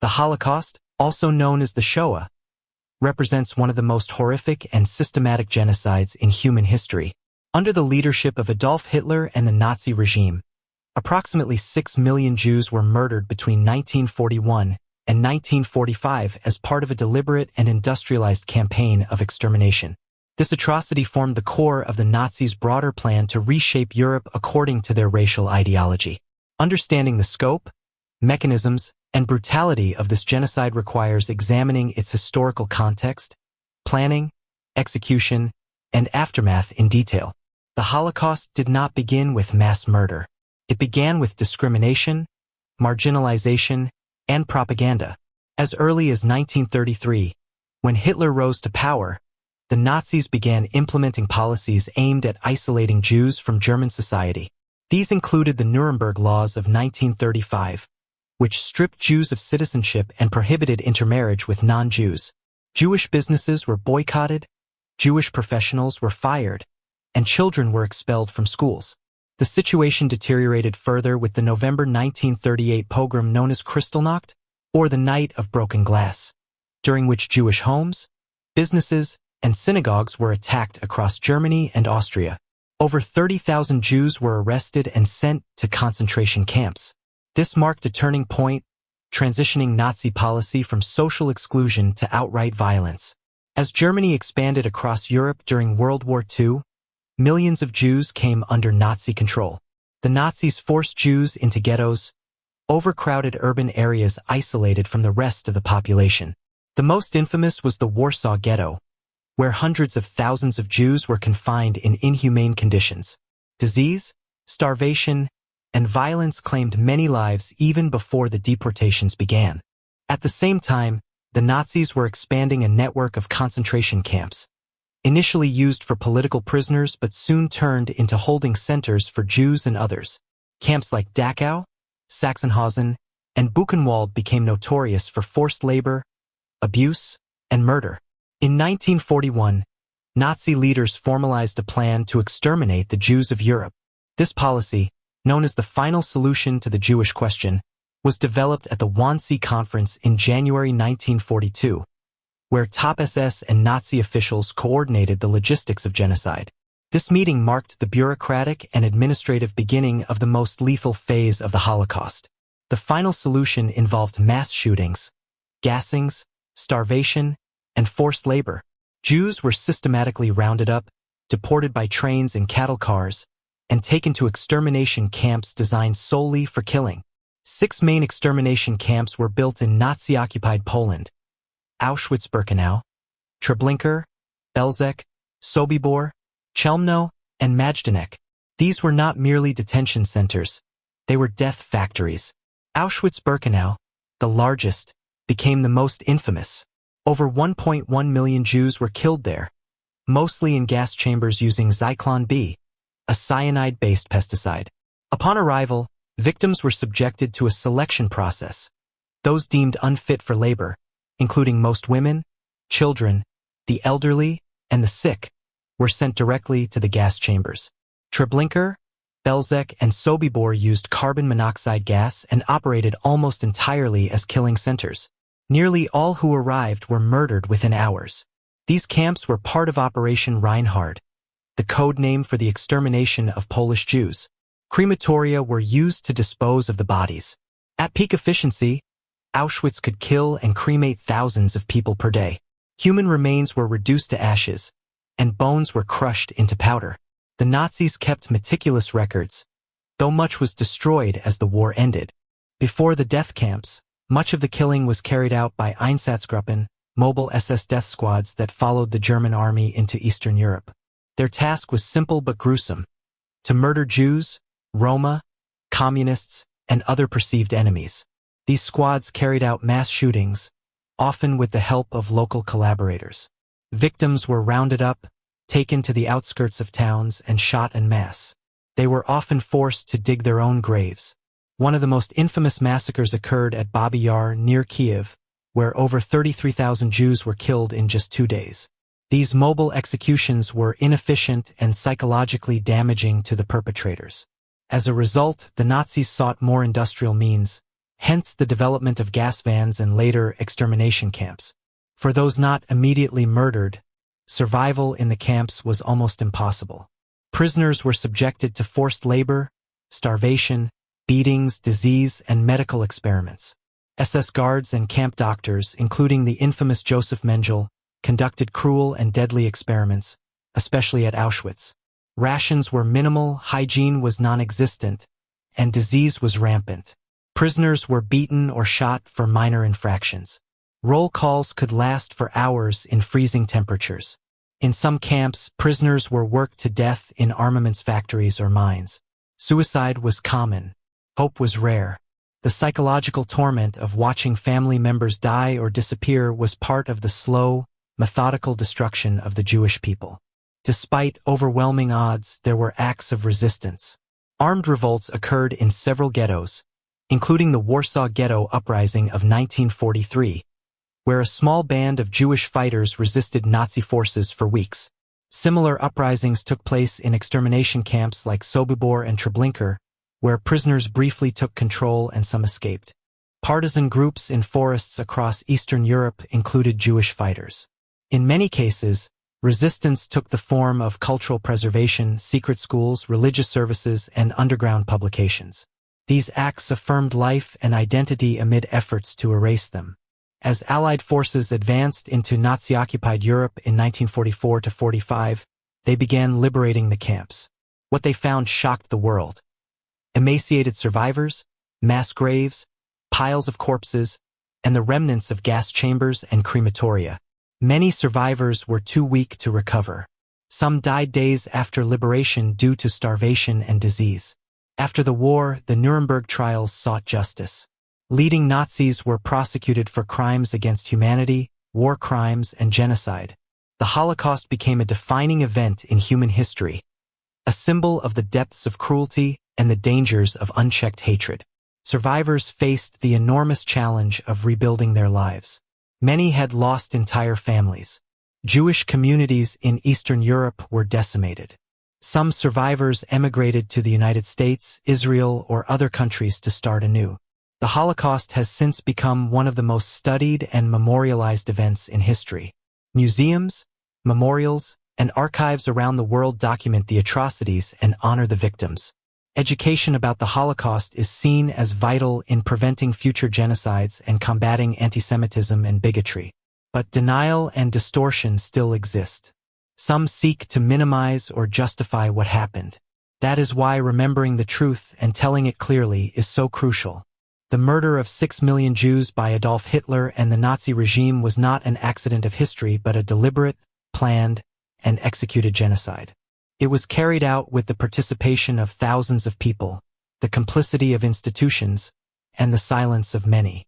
The Holocaust, also known as the Shoah, represents one of the most horrific and systematic genocides in human history. Under the leadership of Adolf Hitler and the Nazi regime, approximately 6 million Jews were murdered between 1941 and 1945 as part of a deliberate and industrialized campaign of extermination. This atrocity formed the core of the Nazis' broader plan to reshape Europe according to their racial ideology. Understanding the scope, mechanisms, and brutality of this genocide requires examining its historical context, planning, execution, and aftermath in detail. The Holocaust did not begin with mass murder. It began with discrimination, marginalization, and propaganda. As early as 1933, when Hitler rose to power, the Nazis began implementing policies aimed at isolating Jews from German society. These included the Nuremberg Laws of 1935, which stripped Jews of citizenship and prohibited intermarriage with non-Jews. Jewish businesses were boycotted, Jewish professionals were fired, and children were expelled from schools. The situation deteriorated further with the November 1938 pogrom known as Kristallnacht, or the Night of Broken Glass, during which Jewish homes, businesses, and synagogues were attacked across Germany and Austria. Over 30,000 Jews were arrested and sent to concentration camps. This marked a turning point, transitioning Nazi policy from social exclusion to outright violence. As Germany expanded across Europe during World War II, millions of Jews came under Nazi control. The Nazis forced Jews into ghettos, overcrowded urban areas isolated from the rest of the population. The most infamous was the Warsaw Ghetto, where hundreds of thousands of Jews were confined in inhumane conditions. Disease, starvation, and violence claimed many lives even before the deportations began. At the same time, the Nazis were expanding a network of concentration camps, initially used for political prisoners but soon turned into holding centers for Jews and others. Camps like Dachau, Sachsenhausen, and Buchenwald became notorious for forced labor, abuse, and murder. In 1941, Nazi leaders formalized a plan to exterminate the Jews of Europe. This policy, known as the Final Solution to the Jewish Question, was developed at the Wannsee Conference in January 1942, where top SS and Nazi officials coordinated the logistics of genocide. This meeting marked the bureaucratic and administrative beginning of the most lethal phase of the Holocaust. The final solution involved mass shootings, gassings, starvation, and forced labor. Jews were systematically rounded up, deported by trains and cattle cars, and taken to extermination camps designed solely for killing. 6 main extermination camps were built in Nazi-occupied Poland: Auschwitz-Birkenau, Treblinka, Belzec, Sobibor, Chelmno, and Majdanek. These were not merely detention centers, they were death factories. Auschwitz-Birkenau, the largest, became the most infamous. Over 1.1 million Jews were killed there, mostly in gas chambers using Zyklon B, a cyanide-based pesticide. Upon arrival, victims were subjected to a selection process. Those deemed unfit for labor, including most women, children, the elderly, and the sick, were sent directly to the gas chambers. Treblinka, Belzec, and Sobibor used carbon monoxide gas and operated almost entirely as killing centers. Nearly all who arrived were murdered within hours. These camps were part of Operation Reinhard, the code name for the extermination of Polish Jews. Crematoria were used to dispose of the bodies. At peak efficiency, Auschwitz could kill and cremate thousands of people per day. Human remains were reduced to ashes, and bones were crushed into powder. The Nazis kept meticulous records, though much was destroyed as the war ended. Before the death camps, much of the killing was carried out by Einsatzgruppen, mobile SS death squads that followed the German army into Eastern Europe. Their task was simple but gruesome: to murder Jews, Roma, communists, and other perceived enemies. These squads carried out mass shootings, often with the help of local collaborators. Victims were rounded up, taken to the outskirts of towns, and shot en masse. They were often forced to dig their own graves. One of the most infamous massacres occurred at Babi Yar near Kiev, where over 33,000 Jews were killed in just 2 days. These mobile executions were inefficient and psychologically damaging to the perpetrators. As a result, the Nazis sought more industrial means, hence the development of gas vans and later extermination camps. For those not immediately murdered, survival in the camps was almost impossible. Prisoners were subjected to forced labor, starvation, beatings, disease, and medical experiments. SS guards and camp doctors, including the infamous Joseph Mengele, conducted cruel and deadly experiments, especially at Auschwitz. Rations were minimal, hygiene was non-existent, and disease was rampant. Prisoners were beaten or shot for minor infractions. Roll calls could last for hours in freezing temperatures. In some camps, prisoners were worked to death in armaments factories or mines. Suicide was common. Hope was rare. The psychological torment of watching family members die or disappear was part of the slow, methodical destruction of the Jewish people. Despite overwhelming odds, there were acts of resistance. Armed revolts occurred in several ghettos, including the Warsaw Ghetto Uprising of 1943, where a small band of Jewish fighters resisted Nazi forces for weeks. Similar uprisings took place in extermination camps like Sobibor and Treblinka, where prisoners briefly took control and some escaped. Partisan groups in forests across Eastern Europe included Jewish fighters. In many cases, resistance took the form of cultural preservation, secret schools, religious services, and underground publications. These acts affirmed life and identity amid efforts to erase them. As Allied forces advanced into Nazi-occupied Europe in 1944–45, they began liberating the camps. What they found shocked the world. Emaciated survivors, mass graves, piles of corpses, and the remnants of gas chambers and crematoria. Many survivors were too weak to recover. Some died days after liberation due to starvation and disease. After the war, the Nuremberg trials sought justice. Leading Nazis were prosecuted for crimes against humanity, war crimes, and genocide. The Holocaust became a defining event in human history, a symbol of the depths of cruelty and the dangers of unchecked hatred. Survivors faced the enormous challenge of rebuilding their lives. Many had lost entire families. Jewish communities in Eastern Europe were decimated. Some survivors emigrated to the United States, Israel, or other countries to start anew. The Holocaust has since become one of the most studied and memorialized events in history. Museums, memorials, and archives around the world document the atrocities and honor the victims. Education about the Holocaust is seen as vital in preventing future genocides and combating anti-Semitism and bigotry. But denial and distortion still exist. Some seek to minimize or justify what happened. That is why remembering the truth and telling it clearly is so crucial. The murder of 6 million Jews by Adolf Hitler and the Nazi regime was not an accident of history but a deliberate, planned, and executed genocide. It was carried out with the participation of thousands of people, the complicity of institutions, and the silence of many.